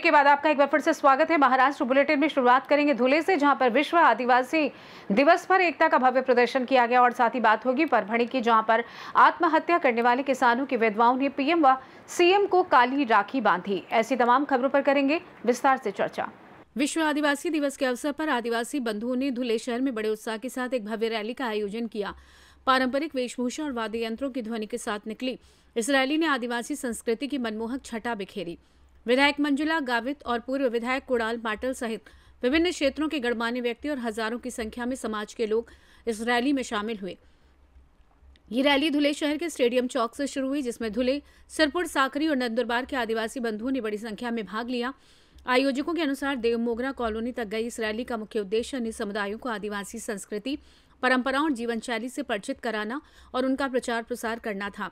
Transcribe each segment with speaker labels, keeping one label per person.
Speaker 1: के बाद आपका एक बार फिर से स्वागत है। महाराष्ट्र बुलेटिन में शुरुआत करेंगे धुले से, जहां पर विश्व आदिवासी दिवस पर एकता का भव्य प्रदर्शन किया गया और साथ ही बात होगी परभणी की, जहां पर आत्महत्या करने वाले किसानों की विधवाओं ने पीएम व सीएम को काली राखी बांधी। ऐसी तमाम खबरों पर करेंगे विस्तार से चर्चा। विश्व आदिवासी दिवस के अवसर पर आदिवासी बंधुओं ने धुले शहर में बड़े उत्साह के साथ एक भव्य रैली का आयोजन किया। पारंपरिक वेशभूषा और वाद्य यंत्रों की ध्वनि के साथ निकली इस रैली ने आदिवासी संस्कृति की मनमोहक छटा बिखेरी। विधायक मंजुला गावित और पूर्व विधायक कुणाल पाटिल सहित विभिन्न क्षेत्रों के गणमान्य व्यक्ति और हजारों की संख्या में समाज के लोग इस रैली में शामिल हुए। ये रैली धुले शहर के स्टेडियम चौक से शुरू हुई, जिसमें धुले, सिरपुर, साकरी और नंदुरबार के आदिवासी बंधुओं ने बड़ी संख्या में भाग लिया। आयोजकों के अनुसार देव मोगरा कॉलोनी तक गई इस रैली का मुख्य उद्देश्य अन्य समुदायों को आदिवासी संस्कृति, परंपराओं और जीवन शैली से परिचित कराना और उनका प्रचार प्रसार करना था।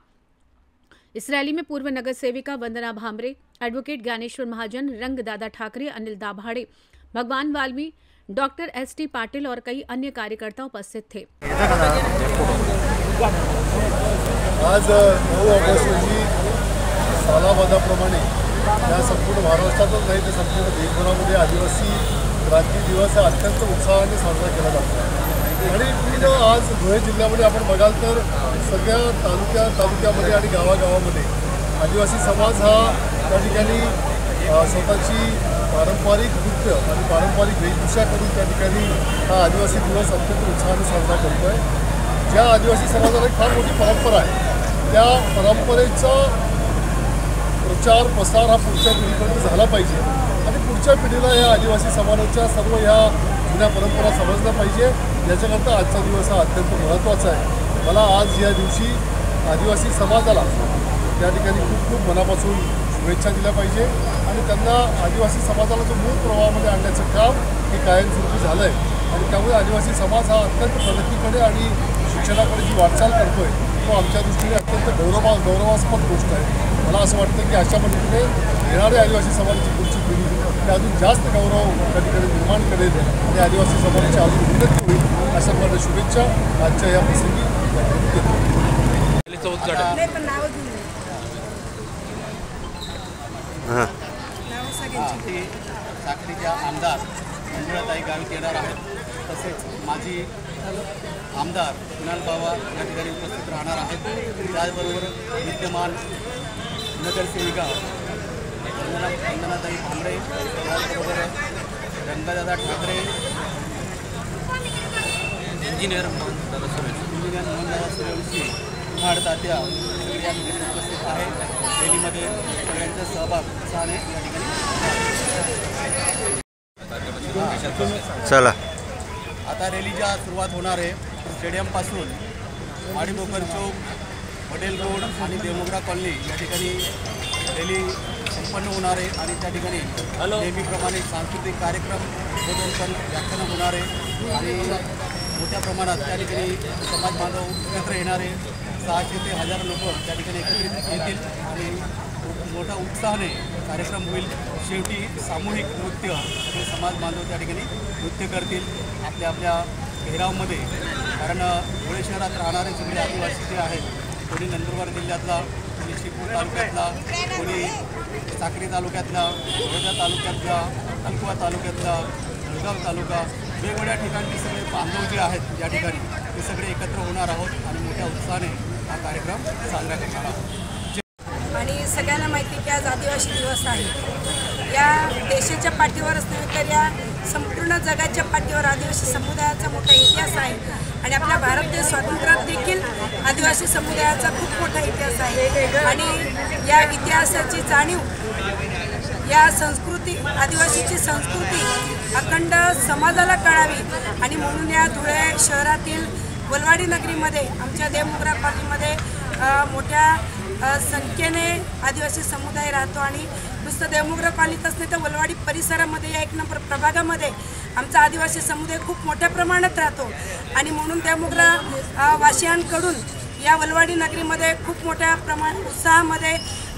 Speaker 1: इस रैली में पूर्व नगर सेविका वंदना भामरे, एडवोकेट ज्ञानेश्वर महाजन, रंग दादा ठाकरे, अनिल दाभाड़े, भगवान वाल्मी, डॉक्टर एस.टी. पाटिल और कई अन्य कार्यकर्ता उपस्थित थे।
Speaker 2: आज 9 ऑगस्ट रोजी सालाबादाप्रमाणे या संपूर्ण महाराष्ट्रातच नाही तर संपूर्ण देशभरामध्ये आदिवासी क्रांती दिवस हा अत्यंत उत्साहाने साजरा केला जातो। आणि आज धुळे जिल्ह्यामध्ये आपण बघाल तर सगळ्या तालुक्यामध्ये आणि गावागावामध्ये आदिवासी समाज हा त्या ठिकाणी स्वतःची पारंपरिक नृत्य आणि पारंपरिक वेशभूषा करून त्या ठिकाणी हा आदिवासी दिवस अत्यंत उत्साहाने साजरा करतो आहे। ज्या आदिवासी समाजाला एक फार मोठी परंपरा आहे, त्या परंपरेचा प्रचार प्रसार हा पुढच्या पिढीपर्यंत झाला पाहिजे आणि पुढच्या पिढीला या आदिवासी समाजाच्या सर्व ह्या जुन्या परंपरा समजल्या पाहिजे। याच्याकरता आजचा दिवस हा अत्यंत महत्त्वाचा आहे। मला आज या दिवशी आदिवासी समाजाला त्या ठिकाणी खूप खूप मनापासून शुभेच्छा दिल्या पाहिजे आणि त्यांना आदिवासी समाजाला जो मूळ प्रवाहामध्ये आणण्याचं काम हे कायमस्वरूपी झालं आहे आणि त्यामुळे आदिवासी समाज हा अत्यंत प्रगतीकडे आणि शिक्षणाकडे जी वाटचाल करतो आहे तो आमच्या दृष्टीने अत्यंत गौरवास्पद गोष्ट आहे। मला असं वाटतं की अशा पद्धतीने येणाऱ्या आदिवासी समाजाची पुढची पिढी ही अजून जास्त गौरव त्या ठिकाणी निर्माण करेल आणि आदिवासी समाजाची अजून उन्नती होईल अशा प्रकारच्या शुभेच्छा आजच्या या प्रसंगी
Speaker 3: साखरीच्या आमदार मंजुळाताई गावित येणार आहेत, तसेच माजी आमदार कुणाल बाबा या ठिकाणी उपस्थित राहणार आहेत। त्याचबरोबर विद्यमान नगरसेविका वंदनाताई भामरे, त्याचबरोबर रंगदादा ठाकरे, इंजिनियर मोहनदादा सूर्यवंशी, कुमार तात्या सगळे या ठिकाणी उपस्थित आहे। रॅलीमध्ये सगळ्यांचा सहभाग उत्साहाने या ठिकाणी
Speaker 4: चला।
Speaker 3: आता रॅलीच्या सुरुवात होणार आहे। स्टेडियमपासून माडीबोकर चौक, पटेल रोड आणि देवमोगरा कॉलनी या ठिकाणी रॅली संपन्न होणार आहे आणि त्या ठिकाणी नेहमीप्रमाणे सांस्कृतिक कार्यक्रम, उद्बोधन, व्याख्यानं होणार आहे आणि मोठ्या प्रमाणात त्या ठिकाणी समाज बांधव एकत्र येणार आहे। 600 ते 1000 लोक त्या ठिकाणी एकत्रित येतील आणि मोठा उत्साहाने कार्यक्रम होईल। शेवटी सामूहिक नृत्य हे समाज बांधव त्या ठिकाणी नृत्य करतील आपल्या आपल्या घेरावमध्ये। कारण धुळे शहरात राहणारे सगळे आदिवासी जे आहेत, कोणी नंदुरबार जिल्ह्यातला, कोणी शिरपूर तालुक्यातला, कोणी साक्री तालुक्यातला, वर्धा तालुक्यातला, अल्कुवा तालुक्यातला, जळगाव तालुका, वेगवेगळ्या ठिकाणचे सगळे बांधव जे आहेत या ठिकाणी ते सगळे एकत्र होणार आहोत आणि मोठ्या उत्साहाने हा कार्यक्रम साजरा करणार आहोत।
Speaker 5: आणि सगळ्यांना माहिती की आज आदिवासी दिवस आहे। या देशाच्या पाठीवरच नव्हे तर या संपूर्ण जगाच्या पाठीवर आदिवासी समुदायाचा मोठा इतिहास आहे आणि आपल्या भारत देश स्वातंत्र्यात देखील आदिवासी समुदायाचा खूप मोठा इतिहास आहे आणि या इतिहासाची जाणीव, या संस्कृती, आदिवासीची संस्कृती अखंड समाजाला कळावी आणि म्हणून या धुळे शहरातील वलवाडी नगरीमध्ये आमच्या देवमोगरा कॉलनीमध्ये मोठ्या संख्येने आदिवासी समुदाय राहतो आणि नुसतं देवमोगरा कॉलनीतच नाही तर वलवाडी परिसरामध्ये या 1 नंबर प्रभागामध्ये आमचा आदिवासी समुदाय खूप मोठ्या प्रमाणात राहतो आणि म्हणून देवमोगरा वासियांकडून या वलवाडी नगरीमध्ये खूप मोठ्या उत्साहामध्ये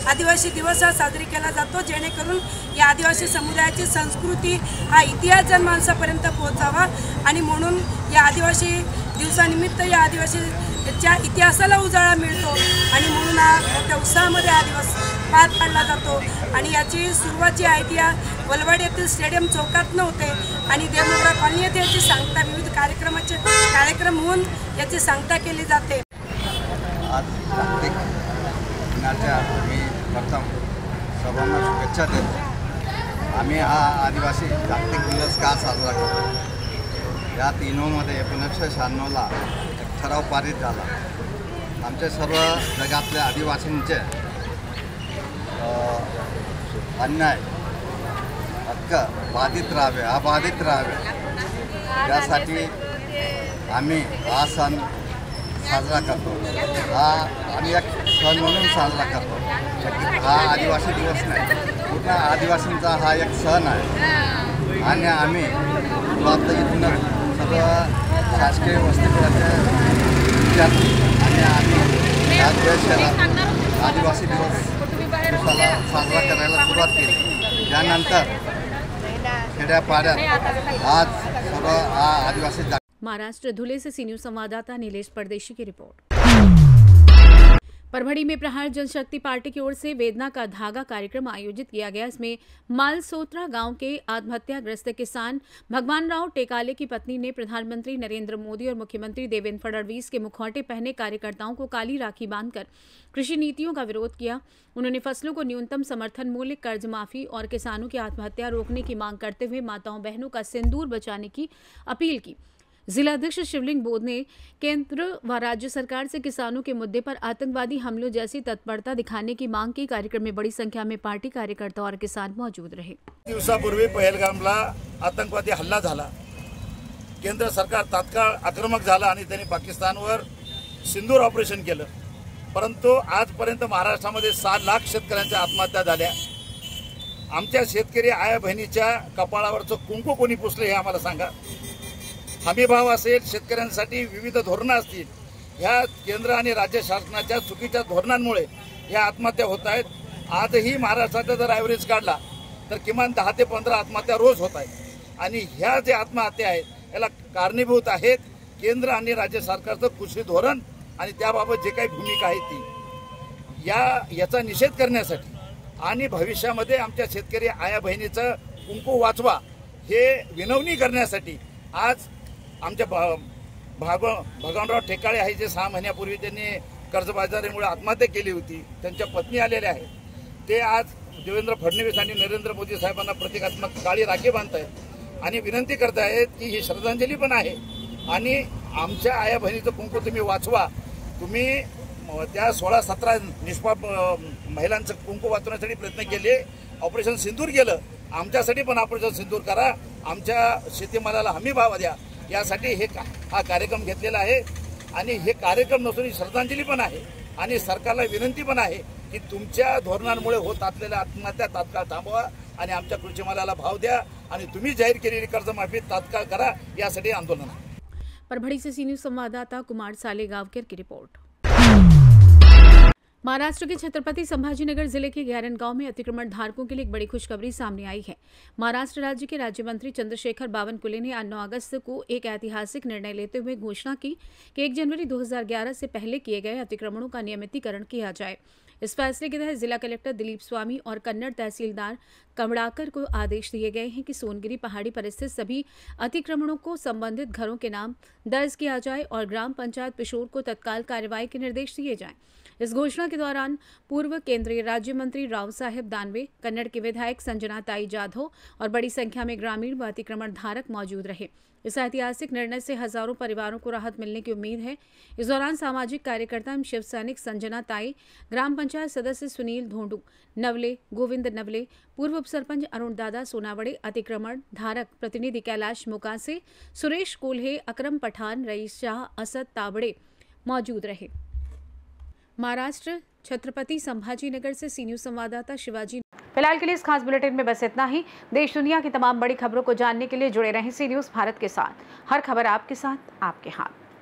Speaker 5: आदिवासी दिवस हा साजरी केला जातो, जेणेकरून या आदिवासी समुदायाची संस्कृती हा इतिहास जनमानसापर्यंत पोहोचावा आणि म्हणून या आदिवासी दिवसानिमित्त या आदिवासीच्या इतिहासाला उजाळा मिळतो आणि म्हणून हा मोठ्या उत्साहामध्ये हा दिवस पार पाडला जातो आणि याची सुरुवात जी आहे ती या वलवाड येथील स्टेडियम चौकातनं होते आणि देवमुद्रा कॉलनी येथे याची सांगता विविध कार्यक्रम होऊन याची सांगता केली जाते।
Speaker 6: आज जागतिक दिनाच्या मी प्रथम सर्वांना शुभेच्छा देतो। आम्ही हा आदिवासी जागतिक दिवस का साजरा करतो? या तीनोमध्ये 1996ला एक ठराव पारित झाला। आमच्या सर्व जगातल्या आदिवासींचे अन्याय हक्क बाधित राहावे, अबाधित राहावे यासाठी आम्ही हा सण साजरा करतो। हा आम्ही एक सण म्हणून साजरा करतो। हा आदिवासी दिवस नाही, पूर्ण आदिवासींचा हा एक सण आहे आणि आम्ही इथून सर्व शासकीय वसतिगृहाचे विद्यार्थी आणि आम्ही या देशाला आदिवासी दिवस साजरा करायला सुरुवात केली। त्यानंतर खेड्यापाड्यात आज सर्व हा आदिवासी
Speaker 1: महाराष्ट्र धुले से सी न्यूज संवाददाता नीलेश परदेशी की रिपोर्ट। परभणी में प्रहार जनशक्ति पार्टी की ओर से वेदना का धागा कार्यक्रम आयोजित किया गया। इसमें मालसोत्रा गांव के आत्महत्याग्रस्त किसान भगवान राव टेकाले की पत्नी ने प्रधानमंत्री नरेंद्र मोदी और मुख्यमंत्री देवेंद्र फडणवीस के मुखौटे पहने कार्यकर्ताओं को काली राखी बांधकर कृषि नीतियों का विरोध किया। उन्होंने फसलों को न्यूनतम समर्थन मूल्य, कर्ज माफी और किसानों की आत्महत्या रोकने की मांग करते हुए माताओं बहनों का सिंदूर बचाने की अपील की। जिलाध्यक्ष शिवलिंग बोध ने केंद्र व राज्य सरकार से किसानों के मुद्दे पर आतंकवादी हमलों जैसी तत्परता दिखाने की मांग की। कार्यक्रम में बड़ी संख्या में पार्टी कार्यकर्ता और किसान मौजूद रहे।
Speaker 7: दिवसापूर्वी पहलगामला आतंकवादी हल्ला झाला। केंद्र सरकार तात्काळ आक्रमक झाला आणि त्यांनी पाकिस्तानवर सिंदूर ऑपरेशन केलं, परंतु आजपर्यंत महाराष्ट्रामध्ये 6 लाख शेतकऱ्यांच्या आत्महत्या झाल्या। आमच्या शेतकरी आया बहिणीच्या कपाळावरचं कुंकू कोणी पुसले हे आम्हाला सांगा। हमीभाव असेल, शेतकऱ्यांसाठी विविध धोरणं असतील, ह्या केंद्र आणि राज्य शासनाच्या चुकीच्या धोरणांमुळे या आत्महत्या होत आहेत। आजही महाराष्ट्राचा जर ॲव्हरेज काढला तर किमान 10 ते 15 आत्महत्या रोज होत आहेत आणि ह्या जे आत्महत्या आहेत याला कारणीभूत आहेत केंद्र आणि राज्य सरकारचं कृषी धोरण आणि त्याबाबत जे काही भूमिका आहे ती। याचा निषेध करण्यासाठी आणि भविष्यामध्ये आमच्या शेतकरी आया बहिणीचं कुंकू वाचवा हे विनवणी करण्यासाठी आज आमच्या भगवानराव टेकाळे आहे जे 6 महिन्यापूर्वी त्यांनी कर्जबाजारीमुळे आत्महत्या केली होती, त्यांच्या पत्नी आलेल्या आहेत। ते आज देवेंद्र फडणवीस आणि नरेंद्र मोदी साहेबांना प्रतिकात्मक काळी राखी बांधतायत आणि विनंती करतायत की ही श्रद्धांजली पण आहे आणि आमच्या आया बहिणीचं कुंकू तुम्ही वाचवा। तुम्ही त्या 16-17 निष्पाप महिलांचं कुंकू वाचवण्यासाठी प्रयत्न केले, ऑपरेशन सिंदूर केलं। आमच्यासाठी पण ऑपरेशन सिंदूर करा, आमच्या शेतीमालाला हमी भाव द्या, यासाठी हा कार्यक्रम घेतलेला आहे आणि हे कार्यक्रम नसून श्रद्धांजली पण आहे आणि सरकारला विनंती पण आहे की तुमच्या धोरणांमुळे होत असलेल्या आत्महत्या तात्काळ थांबवा आणि आमच्या कृषी मालाला भाव द्या आणि तुम्ही जाहीर केलेली कर्जमाफी तात्काळ करा, यासाठी आंदोलन आहे।
Speaker 1: परभणी से सी न्यूज संवाददाता कुमार सालेगावकर की रिपोर्ट। महाराष्ट्र के छत्रपति संभाजीनगर जिले के गैरन गांव में अतिक्रमण धारकों के लिए एक बड़ी खुशखबरी सामने आई है। महाराष्ट्र राज्य के राज्य मंत्री चंद्रशेखर बावनकुले ने 9 अगस्त को एक ऐतिहासिक निर्णय लेते हुए घोषणा की कि 1 जनवरी 2011 से पहले किए गए अतिक्रमणों का नियमितीकरण किया जाए। इस फैसले के तहत जिला कलेक्टर दिलीप स्वामी और कन्नड़ तहसीलदार कमड़ाकर को आदेश दिए गए हैं कि सोनगिरी पहाड़ी पर स्थित सभी अतिक्रमणों को संबंधित घरों के नाम दर्ज किया जाए और ग्राम पंचायत पिशोर को तत्काल कार्रवाई के निर्देश दिए जाएं। इस घोषणा के दौरान पूर्व केंद्रीय राज्य मंत्री राव साहेब दानवे, कन्नड़ के विधायक संजना ताई जाधव और बड़ी संख्या में ग्रामीण व अतिक्रमण धारक मौजूद रहे। इस ऐतिहासिक निर्णय से हजारों परिवारों को राहत मिलने की उम्मीद है। इस दौरान सामाजिक कार्यकर्ता एवं शिव सैनिक संजना ताई, ग्राम पंचायत सदस्य सुनील धोंडू नवले, गोविंद नवले, पूर्व उप सरपंच अरुण दादा सोनावड़े, अतिक्रमण धारक प्रतिनिधि कैलाश मुकासे, सुरेश कोल्हे, अकरम पठान, रईस शाह, असद ताबड़े मौजूद रहे। महाराष्ट्र छत्रपति संभाजीनगर से सी न्यूज संवाददाता शिवाजी। फिलहाल के लिए इस खास बुलेटिन में बस इतना ही। देश दुनिया की तमाम बड़ी खबरों को जानने के लिए जुड़े रहें सी न्यूज भारत के साथ। हर खबर आपके साथ, आपके हाथ।